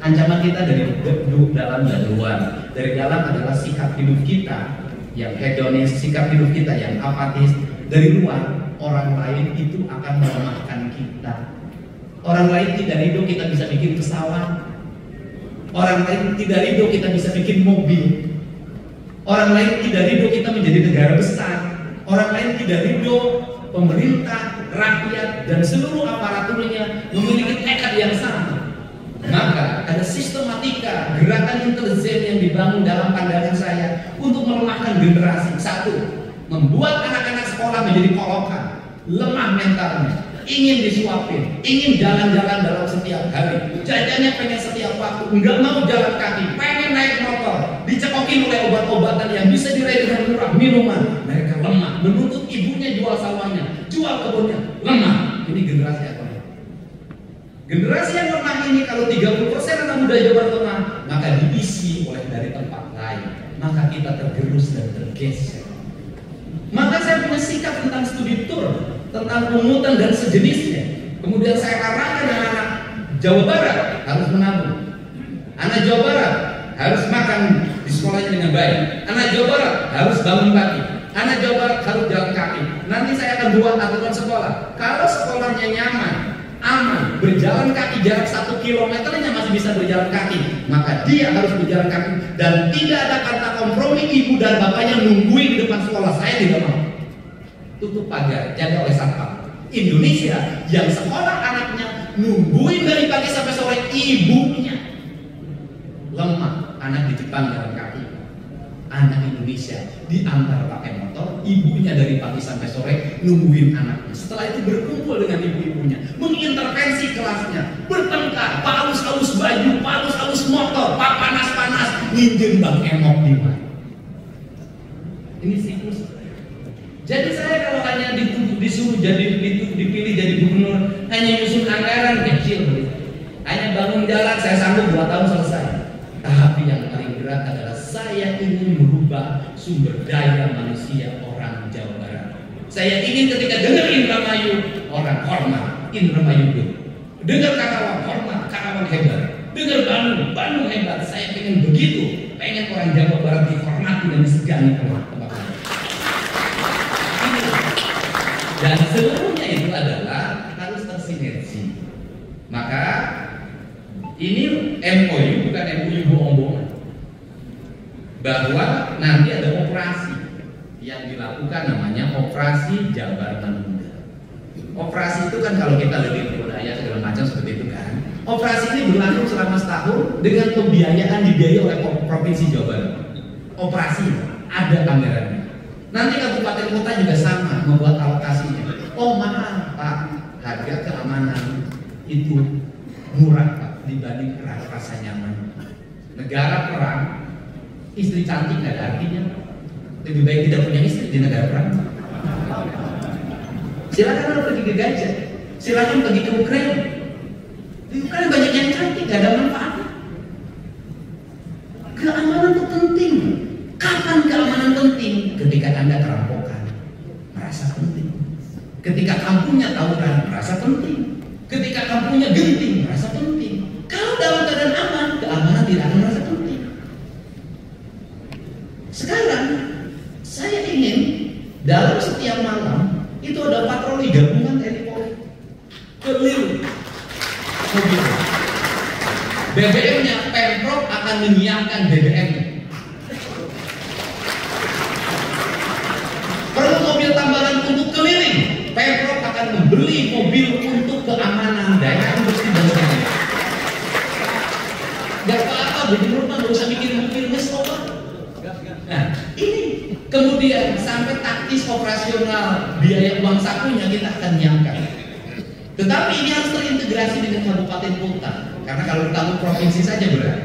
Ancaman kita dari dalam dan luar. Dari dalam adalah sikap hidup kita yang hedonis, sikap hidup kita yang apatis. Dari luar, orang lain itu akan melemahkan kita. Orang lain tidak ridho kita bisa bikin pesawat. Orang lain tidak ridho kita bisa bikin mobil. Orang lain tidak ridho kita menjadi negara besar. Orang lain tidak ridho pemerintah, rakyat, dan seluruh aparaturnya memiliki tekad yang sama. Maka ada sistematika gerakan intelijen yang dibangun dalam pandangan saya untuk melemahkan generasi. Satu, membuat anak-anak sekolah menjadi kolokan, lemah mentalnya, ingin disuapin, ingin jalan-jalan dalam setiap hari, jajannya pengen setiap waktu, nggak mau jalan kaki, pengen naik motor, dicekokin oleh obat-obatan yang bisa diraih dengan murah, minuman. Mereka lemah, menuntut ibunya jual sawahnya, jual kebunnya, lemah. Ini generasi apa? Generasi yang lemah ini kalau 30% anak muda Jawa Tengah, maka diisi oleh dari tempat lain, maka kita tergerus dan tergeser. Maka saya punya sikap tentang studi tour, tentang pungutan dan sejenisnya. Kemudian saya arahkan anak-anak Jawa Barat harus menabung. Anak Jawa Barat harus makan di sekolahnya dengan baik. Anak Jawa Barat harus bangun pagi. Anak Jawa Barat harus jalan kaki. Nanti saya akan buat aturan sekolah. Kalau sekolahnya nyaman, aman, berjalan kaki jarak 1 kilometernya masih bisa berjalan kaki, maka dia harus berjalan kaki. Dan tidak ada kata kompromi ibu dan bapaknya nungguin di depan sekolah. Saya tidak mau. Tutup pagar, jaga oleh satpam. Indonesia yang sekolah anaknya nungguin dari pagi sampai sore ibunya. Lemah, anak di Jepang jalan kaki. Anak Indonesia diantar pakai motor, ibunya dari pagi sampai sore nungguin anaknya. Setelah itu berkumpul dengan ibu-ibunya, mengintervensi kelasnya, bertengkar, palus-palus baju, palus-palus motor, panas-panas, nginjem Bang Emok di mana. Ini siklus. Jadi saya kalau hanya disuruh dipilih jadi gubernur, hanya nyusun anggaran kecil, hanya bangun jalan, saya sanggup 2 tahun selesai. Tapi yang paling berat adalah saya ingin merubah sumber daya manusia orang Jawa Barat. Saya ingin ketika dengar Indramayu, orang hormat Indramayu. Dengar Karawang, hormat Karawang hebat. Dengar Bandung hebat. Saya ingin begitu. Pengen orang Jawa Barat dihormati dan disegani oleh tempat lain. Dan seluruhnya itu adalah harus tersinergi. Maka ini MOU bukan MOU bohong-bohongan, bahwa nanti ada operasi yang dilakukan namanya Operasi Jabatan Muda. Operasi itu kan kalau kita lebih budaya segala macam seperti itu kan. Operasi ini berlangsung selama setahun dengan pembiayaan dibiayai oleh Provinsi Jawa Barat. Operasi ada anggarannya. Nanti kabupaten kota juga sama membuat alokasinya. Oh mahal Pak, harga keamanan itu murah Pak dibanding rasa nyaman. Negara perang, istri cantik nggak ada artinya. Lebih baik tidak punya istri di negara perang. Silakan pergi ke Gaza, silakan pergi ke Ukraina. Di Ukraina banyak yang cantik, nggak ada manfaatnya. Keamanan itu penting. Kapan keamanan penting? Ketika Anda kerampokan, merasa penting. Ketika kampungnya tawuran, merasa penting. Ketika kampungnya genting, merasa penting. Kalau dalam keadaan aman, keamanan tidak akan merasa penting. Sekarang saya ingin dalam setiap malam itu ada patroli gabungan TNI Polri keliling mobil. BBM-nya Pemprov akan menyiapkan BBM. Perlu mobil tambahan untuk keliling, Pemprov akan membeli mobil untuk keamanan daerah industri dan sebagainya. Gak apa-apa, gubernur mah gak usah bikin mobilnya sobat. Nah, ini kemudian sampai taktis operasional biaya uang sakunya kita akan nyiapkan. Tetapi ini harus terintegrasi dengan kabupaten kota, karena kalau ditanggung provinsi saja berat.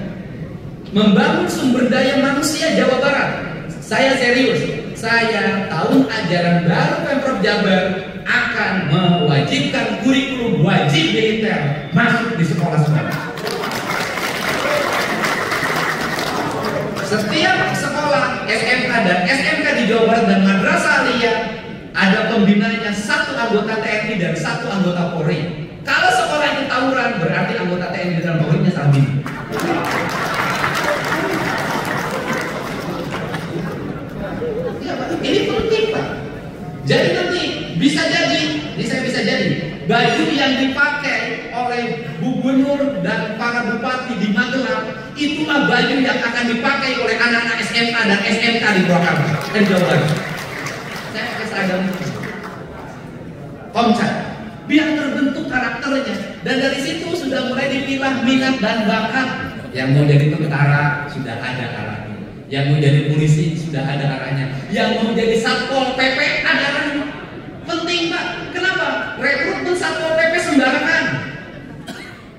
Membangun sumber daya manusia Jawa Barat, saya serius. Saya tahun ajaran baru Pemprov Jabar akan mewajibkan kurikulum wajib militer masuk di sekolah-sekolah. Setiap sekolah SMK dan SMK di Jawa Barat dan Madrasah Aliyah ada pembinanya 1 anggota TNI dan 1 anggota Polri. Kalau sekolah itu tawuran berarti anggota TNI dan Polri-nya salah. Bisa jadi baju yang dipakai oleh gubernur dan para bupati di Magelang itulah baju yang akan dipakai oleh anak-anak SMA dan SMK di Purwakarta dan Jawa Barat. Saya pakai seragam Komcat biar terbentuk karakternya, dan dari situ sudah mulai dipilah minat dan bakat. Yang mau jadi tentara sudah ada arahnya, yang mau jadi polisi sudah ada arahnya, yang mau jadi satpol PP ada arahnya. Penting Pak, kenapa? Rekrutmen satpol PP sembarangan,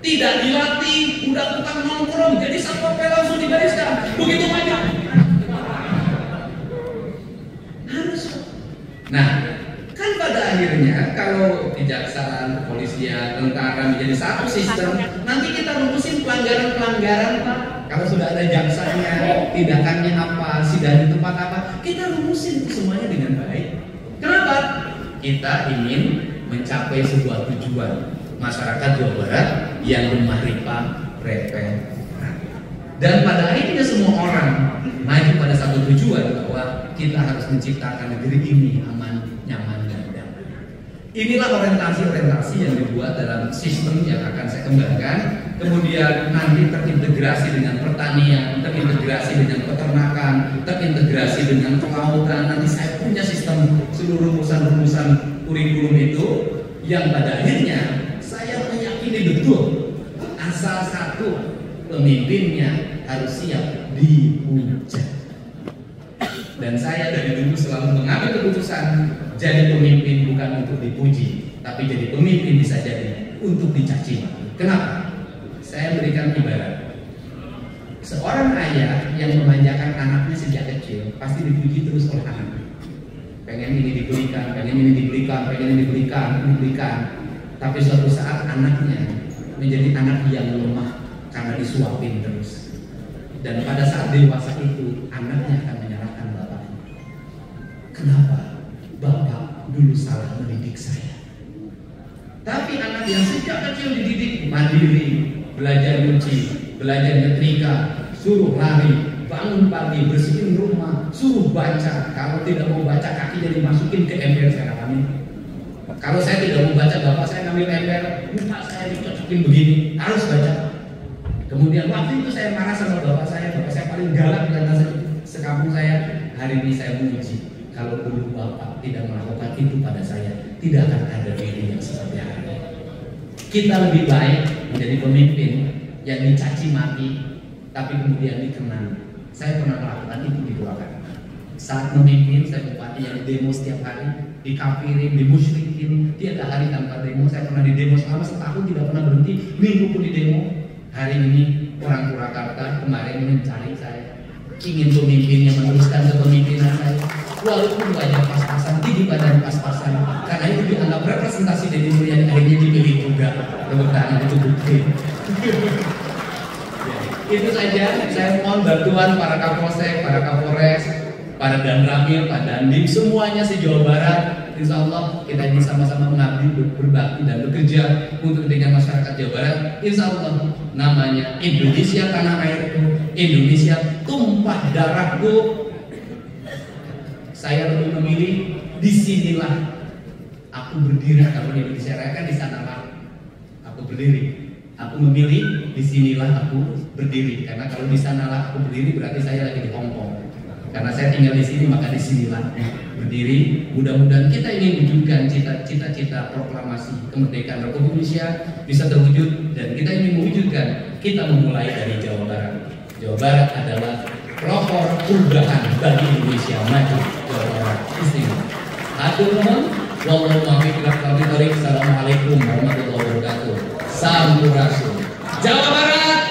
tidak dilatih, udah tukang nongkrong jadi satpol PP langsung dibariskan, begitu maju harus. Nah, kan pada akhirnya kalau kejaksaan, kepolisian, tentara menjadi satu sistem, nanti kita rumusin pelanggaran-pelanggaran Pak. Kalau sudah ada jaksanya, tindakannya apa, sidang di tempat apa, kita rumusin semuanya dengan baik. Kenapa? Kita ingin mencapai sebuah tujuan, masyarakat Jawa Barat yang bermahrifat, referensi. Dan pada akhirnya semua orang maju pada satu tujuan, bahwa kita harus menciptakan negeri ini aman, nyaman, dan damai. Inilah orientasi-orientasi yang dibuat dalam sistem yang akan saya kembangkan. Kemudian nanti terintegrasi dengan pertanian, terintegrasi dengan peternakan, terintegrasi dengan kelautan. Nanti saya punya sistem seluruh rumusan-rumusan kurikulum itu, yang pada akhirnya saya meyakini betul asal satu, pemimpinnya harus siap dihujat. Dan saya dari dulu selalu mengambil keputusan jadi pemimpin bukan untuk dipuji, tapi jadi pemimpin bisa jadi untuk dicaci maki. Kenapa? Saya berikan ibarat. Seorang ayah yang memanjakan anaknya sejak kecil pasti dipuji terus oleh anaknya. Pengen ini dibelikan, pengen ini dibelikan, pengen ini dibelikan. Tapi suatu saat anaknya menjadi anak yang lemah karena disuapin terus. Dan pada saat dewasa itu anaknya akan menyalahkan bapaknya. Kenapa? Bapak dulu salah mendidik saya. Tapi anak yang sejak kecil dididik mandiri, belajar nyuci, belajar nyetrika, suruh lari, bangun pagi, bersihin rumah, suruh baca. Kalau tidak mau baca kakinya dimasukin ke ember, saya katakan. Kalau saya tidak mau baca, bapak saya ngambil ember, muka saya dicocokin begini, harus baca. Kemudian waktu itu saya marah sama bapak saya paling galak di antara sekampung saya. Hari ini saya menguji, kalau dulu bapak tidak melakukan itu pada saya, tidak akan ada diri yang seperti hari ini. Kita lebih baik menjadi pemimpin yang dicaci maki, tapi kemudian dikenang. Saya pernah melakukan itu di Purwakarta. Saat memimpin, saya bupati yang demo setiap hari, dikafirin, dimusyrikin, tiada hari tanpa demo. Saya pernah di demo selama setahun tidak pernah berhenti, minggu pun di demo. Hari ini orang Purwakarta kemarin mencari saya, ingin pemimpin yang meneruskan kepemimpinan saya, walaupun banyak pas-pasan, tinggi badan pas-pasan, karena itu dianggap representasi dari yang akhirnya dipilih juga. Kebetulan itu bukti. Itu saja. Saya mohon bantuan para Kapolsek, para Kapolres, para Danramil, Pak Dandim, semuanya se-Jawa Barat. Insya Allah kita ini sama-sama mengabdi, berbakti dan bekerja untuk dengan masyarakat Jawa Barat. Insya Allah namanya Indonesia tanah airku, Indonesia tumpah darahku. Saya lebih memilih disinilah aku berdiri. Kalau di Indonesia Raya kan di sanalah aku berdiri. Aku memilih disinilah aku berdiri, karena kalau di sanalah aku berdiri berarti saya lagi di Hongkong. Karena saya tinggal di sini, maka di sinilah berdiri. Mudah-mudahan kita ingin wujudkan cita-cita proklamasi kemerdekaan Republik Indonesia bisa terwujud, dan kita ingin mewujudkan, kita memulai dari Jawa Barat. Jawa Barat adalah pelopor perubahan bagi Indonesia maju. Jawa Barat istimewa. Hatur nuhun. Wassalamualaikum warahmatullahi wabarakatuh. Sampurasun. Jawa Barat